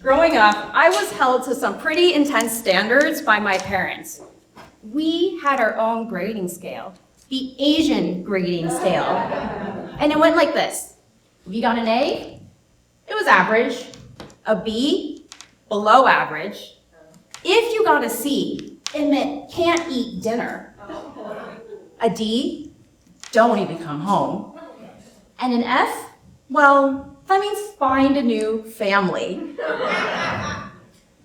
Growing up, I was held to some pretty intense standards by my parents. We had our own grading scale, the Asian grading scale. And it went like this. If you got an A, it was average. A B, below average. If you got a C, it meant can't eat dinner. A D, don't even come home. And an F, well, that means find a new family.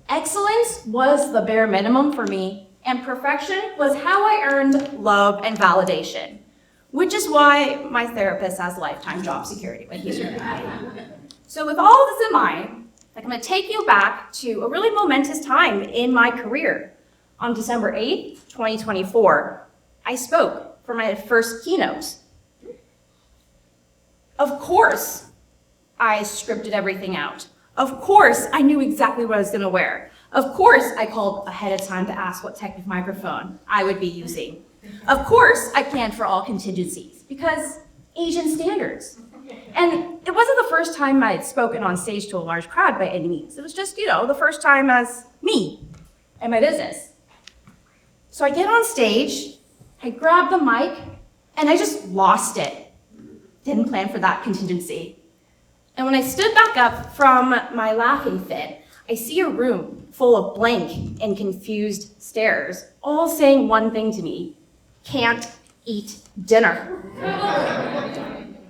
Excellence was the bare minimum for me, and perfection was how I earned love and validation, which is why my therapist has lifetime job security when he's here. So with all this in mind, I'm going to take you back to a really momentous time in my career. On December 8th, 2024, I spoke for my first keynote. Of course, I scripted everything out. Of course, I knew exactly what I was going to wear. Of course, I called ahead of time to ask what type of microphone I would be using. Of course, I planned for all contingencies, because Asian standards. And it wasn't the first time I'd spoken on stage to a large crowd by any means. It was just, the first time as me and my business. So I get on stage, I grab the mic, and I just lost it. Didn't plan for that contingency. And when I stood back up from my laughing fit, I see a room full of blank and confused stares, all saying one thing to me: can't eat dinner.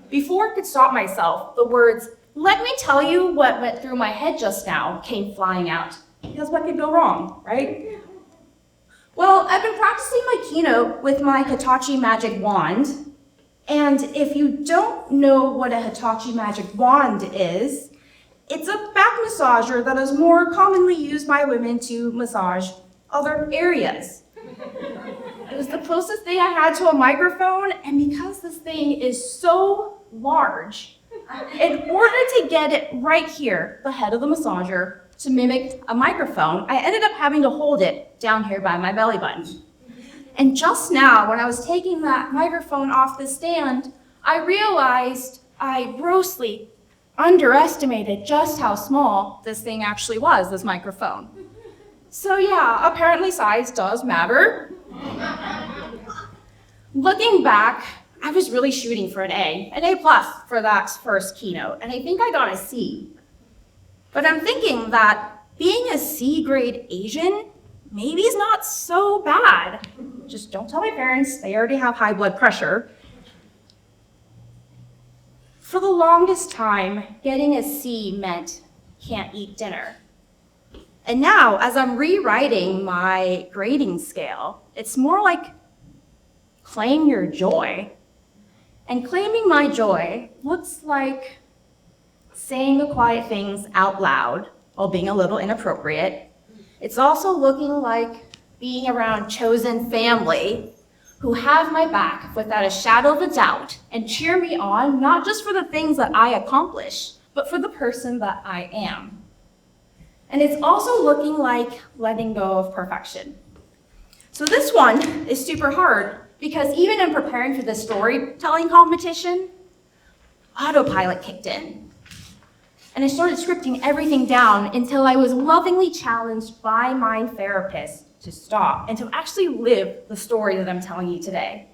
Before I could stop myself, the words, "Let me tell you what went through my head just now," came flying out. Because what could go wrong, right? Well, I've been practicing my keynote with my Hitachi magic wand. And if you don't know what a Hitachi magic wand is, it's a back massager that is more commonly used by women to massage other areas. It was the closest thing I had to a microphone, and because this thing is so large, in order to get it right here, the head of the massager, to mimic a microphone, I ended up having to hold it down here by my belly button. And just now, when I was taking that microphone off the stand, I realized I grossly underestimated just how small this thing actually was, this microphone. So yeah, apparently size does matter. Looking back, I was really shooting for an A plus for that first keynote, and I think I got a C. But I'm thinking that being a C grade Asian maybe is not so bad. Just don't tell my parents, they already have high blood pressure. For the longest time, getting a C meant can't eat dinner. And now, as I'm rewriting my grading scale, it's more like claim your joy. And claiming my joy looks like saying the quiet things out loud while being a little inappropriate. It's also looking like being around chosen family who have my back without a shadow of a doubt and cheer me on, not just for the things that I accomplish, but for the person that I am. And it's also looking like letting go of perfection. So this one is super hard because even in preparing for this storytelling competition, autopilot kicked in. And I started scripting everything down until I was lovingly challenged by my therapist to stop and to actually live the story that I'm telling you today.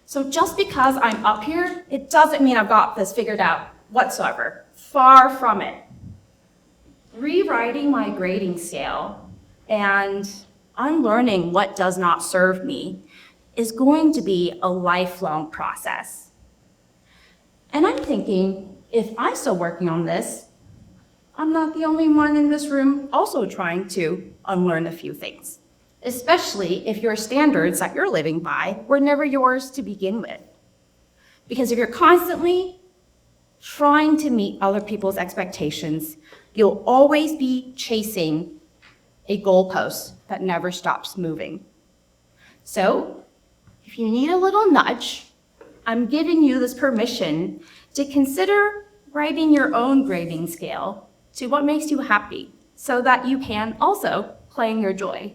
So just because I'm up here, it doesn't mean I've got this figured out whatsoever. Far from it. Rewriting my grading scale and unlearning what does not serve me is going to be a lifelong process. And I'm thinking, if I'm still working on this, I'm not the only one in this room also trying to unlearn a few things, especially if your standards that you're living by were never yours to begin with. Because if you're constantly trying to meet other people's expectations, you'll always be chasing a goalpost that never stops moving. So, if you need a little nudge, I'm giving you this permission to consider writing your own grading scale to what makes you happy so that you can also claim your joy.